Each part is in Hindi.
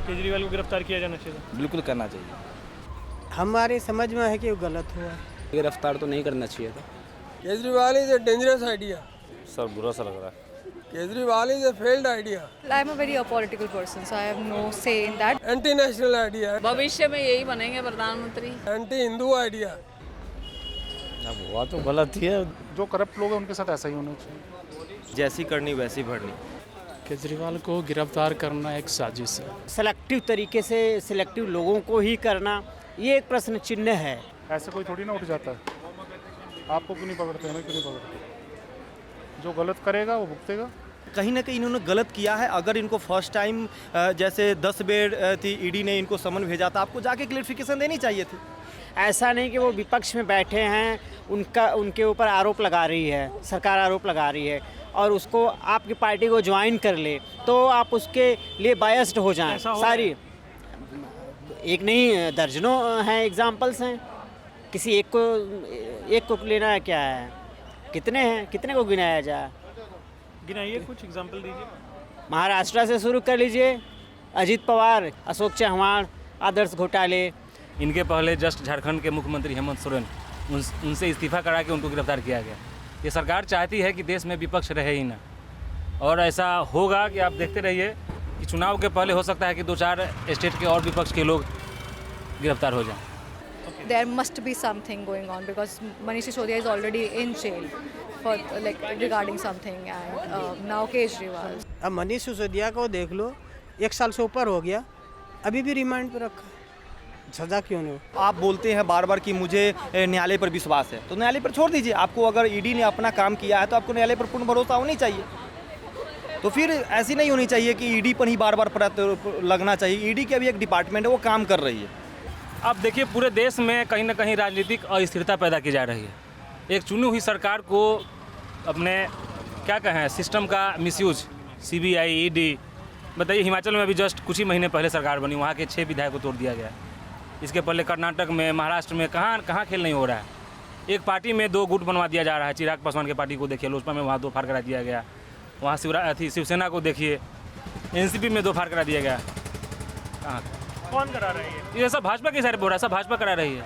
केजरीवाल को गिरफ्तार किया जाना चाहिए? बिल्कुल करना चाहिए। हमारे समझ में है कि वो गलत हुआ है। गिरफ्तार तो नहीं करना चाहिए था। Kejriwal is a dangerous idea. Sir बुरा सा लग रहा है। Kejriwal is a failed idea. I am a very apolitical person, so I have no say in that. Anti national idea, भविष्य में यही बनेंगे प्रधानमंत्री। Anti Hindu idea. अब हुआ तो गलत ही है। जो करप्ट लोग हैं उनके साथ ऐसा ही होना चाहिए। जैसी करनी वैसी भरनी। केजरीवाल को गिरफ्तार करना एक साजिश है। सेलेक्टिव तरीके से सिलेक्टिव लोगों को ही करना, ये एक प्रश्न चिन्ह है। ऐसे कोई थोड़ी ना उठ जाता है। आपको क्यों नहीं पकड़ते, हमें क्यों नहीं पकड़ते? जो गलत करेगा वो भुगतेगा। कहीं ना कहीं इन्होंने गलत किया है। अगर इनको फर्स्ट टाइम जैसे 10 बेर थी ईडी ने इनको समन भेजा था, आपको जाके क्लियरिफिकेशन देनी चाहिए थी। ऐसा नहीं कि वो विपक्ष में बैठे हैं, उनके ऊपर आरोप लगा रही है, सरकार आरोप लगा रही है और उसको आपकी पार्टी को ज्वाइन कर ले तो आप उसके लिए बायस्ड हो जाएं। सारी एक नहीं दर्जनों हैं, एग्जाम्पल्स हैं। किसी एक को लेना है, क्या है, कितने हैं, कितने को गिनाया जाए? गिनाइए, कुछ एग्जांपल दीजिए। महाराष्ट्र से शुरू कर लीजिए, अजीत पवार, अशोक चव्हाण, आदर्श घोटाले। इनके पहले जस्ट झारखंड के मुख्यमंत्री हेमंत सोरेन, उनसे इस्तीफा करा के उनको गिरफ्तार किया गया। ये सरकार चाहती है कि देश में विपक्ष रहे ही ना, और ऐसा होगा कि आप देखते रहिए कि चुनाव के पहले हो सकता है कि 2-4 स्टेट के और विपक्ष के लोग गिरफ्तार हो जाएं। There must be something going on because Manish Sisodia is already in jail for regarding something, and now Kejriwal. अब मनीष सिसोदिया को देख लो, 1 साल से ऊपर हो गया, अभी भी रिमांड पर रखा है। सजा क्यों नहीं? आप बोलते हैं बार बार कि मुझे न्यायालय पर विश्वास है, तो न्यायालय पर छोड़ दीजिए। आपको अगर ईडी ने अपना काम किया है तो आपको न्यायालय पर पूर्ण भरोसा होनी चाहिए। तो फिर ऐसी नहीं होनी चाहिए कि ईडी पर ही बार बार लगना चाहिए। ईडी की अभी एक डिपार्टमेंट है, वो काम कर रही है। अब देखिए, पूरे देश में कहीं ना कहीं राजनीतिक अस्थिरता पैदा की जा रही है। एक चुनी हुई सरकार को अपने क्या कहें सिस्टम का मिसयूज, CBI, ED, बताइए हिमाचल में अभी जस्ट कुछ ही महीने पहले सरकार बनी, वहाँ के 6 विधायक को तोड़ दिया गया। इसके पहले कर्नाटक में, महाराष्ट्र में कहाँ खेल नहीं हो रहा है। एक पार्टी में 2 गुट बनवा दिया जा रहा है। चिराग पासवान की पार्टी को देखिए, लोजपा में वहाँ 2 फाड़ करा दिया गया। वहाँ शिवसेना को देखिए, NCP में 2 फाड़ करा दिया गया। कहाँ कौन करा रही है ये सब? भाजपा के सारे बोल रहा है, सब भाजपा करा रही है,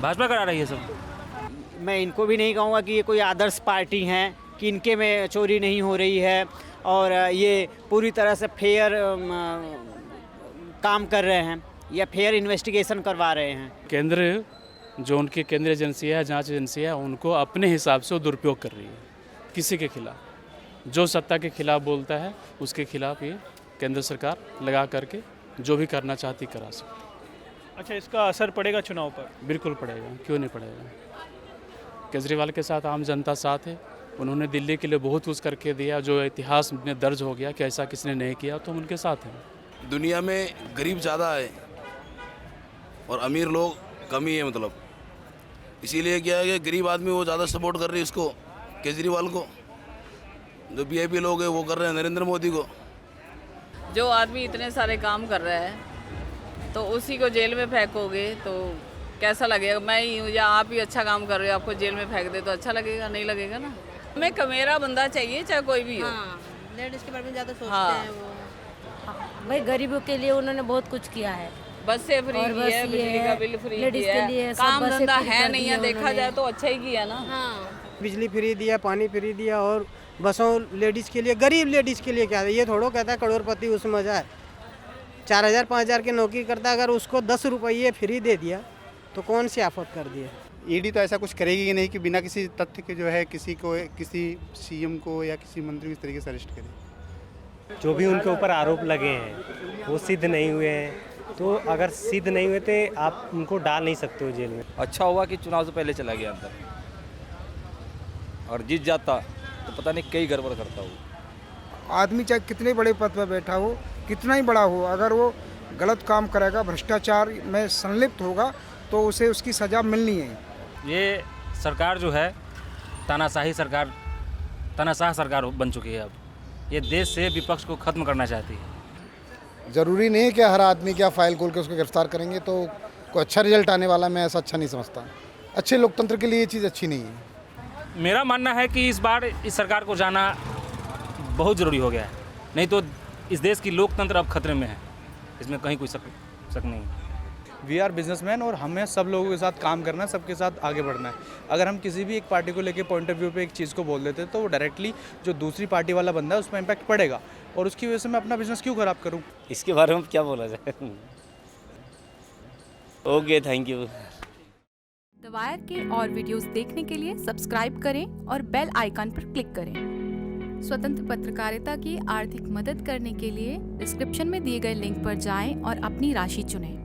भाजपा करा रही है सब। मैं इनको भी नहीं कहूँगा कि ये कोई आदर्श पार्टी हैं कि इनके में चोरी नहीं हो रही है और ये पूरी तरह से फेयर काम कर रहे हैं या फेयर इन्वेस्टिगेशन करवा रहे हैं। केंद्र जो उनकी केंद्रीय एजेंसी है, जांच एजेंसी है, उनको अपने हिसाब से वो दुरुपयोग कर रही है किसी के खिलाफ। जो सत्ता के खिलाफ बोलता है उसके खिलाफ ये केंद्र सरकार लगा करके जो भी करना चाहती करा सकती। अच्छा, इसका असर पड़ेगा चुनाव पर? बिल्कुल पड़ेगा, क्यों नहीं पड़ेगा। केजरीवाल के साथ आम जनता साथ है। उन्होंने दिल्ली के लिए बहुत कुछ करके दिया, जो इतिहास में दर्ज हो गया कि ऐसा किसने नहीं किया, तो हम उनके साथ हैं। दुनिया में गरीब ज़्यादा है और अमीर लोग कम ही है, मतलब इसीलिए क्या है कि गरीब आदमी वो ज़्यादा सपोर्ट कर रही है इसको, केजरीवाल को। जो VIP लोग हैं वो कर रहे हैं नरेंद्र मोदी को। जो आदमी इतने सारे काम कर रहा है तो उसी को जेल में फेंकोगे तो कैसा लगेगा? मैं ही हूँ या आप ही अच्छा काम कर रहे हो, आपको जेल में फेंक दे तो अच्छा लगेगा? नहीं लगेगा ना। हमें कमेरा बंदा चाहिए, चाहे कोई भी हो। लेडीज के बारे में ज़्यादा सोचते हाँ। हैं वो। भाई गरीबों के लिए उन्होंने बहुत कुछ किया है। बस से फ्री की है, बिजली का बिल फ्री किया है, काम धंधा है नहीं है, देखा जाए तो अच्छा ही किया ना। बिजली फ्री दिया, पानी फ्री दिया और बसों लेडीज़ के लिए, गरीब लेडीज़ के लिए क्या है? ये थोड़ा कहता है करोड़पति उसमें जाए। 4,000-5,000 की नौकरी करता, अगर उसको 10 रुपये फ्री दे दिया तो कौन सी आफत कर दी है? ईडी तो ऐसा कुछ करेगी ही नहीं कि बिना किसी तथ्य के जो है किसी CM को या किसी मंत्री को इस तरीके से अरेस्ट करे। जो भी उनके ऊपर आरोप लगे हैं वो सिद्ध नहीं हुए हैं, तो अगर सिद्ध नहीं हुए तो आप उनको डाल नहीं सकते हो जेल में। अच्छा हुआ कि चुनाव से पहले चला गया अंदर, और जीत जाता तो पता नहीं कई गड़बड़ करता हो। आदमी चाहे कितने बड़े पद पर बैठा हो, कितना ही बड़ा हो, अगर वो गलत काम करेगा, भ्रष्टाचार में संलिप्त होगा तो उसे उसकी सज़ा मिलनी है। ये सरकार जो है तानाशाह सरकार बन चुकी है। अब ये देश से विपक्ष को ख़त्म करना चाहती है। ज़रूरी नहीं है कि हर आदमी क्या फाइल खोल के उसको गिरफ्तार करेंगे तो कोई अच्छा रिजल्ट आने वाला, मैं ऐसा अच्छा नहीं समझता। अच्छे लोकतंत्र के लिए ये चीज़ अच्छी नहीं है। मेरा मानना है कि इस बार इस सरकार को जाना बहुत ज़रूरी हो गया है। नहीं तो इस देश की लोकतंत्र अब खतरे में है, इसमें कहीं कोई शक नहीं है। वी आर बिजनेसमैन और हमें सब लोगों के साथ काम करना है, सबके साथ आगे बढ़ना है। अगर हम किसी भी एक पार्टी को लेके पॉइंट ऑफ व्यू पे एक चीज़ को बोल देते हैं तो वो डायरेक्टली जो दूसरी पार्टी वाला बंदा है उस पर इम्पैक्ट पड़ेगा, और उसकी वजह से मैं अपना बिजनेस क्यों ख़राब करूँ। इसके बारे में क्या बोला जाए। Okay, thank you. The wire के और वीडियोस देखने के लिए सब्सक्राइब करें और बेल आइकन पर क्लिक करें। स्वतंत्र पत्रकारिता की आर्थिक मदद करने के लिए डिस्क्रिप्शन में दिए गए लिंक पर जाएं और अपनी राशि चुनें।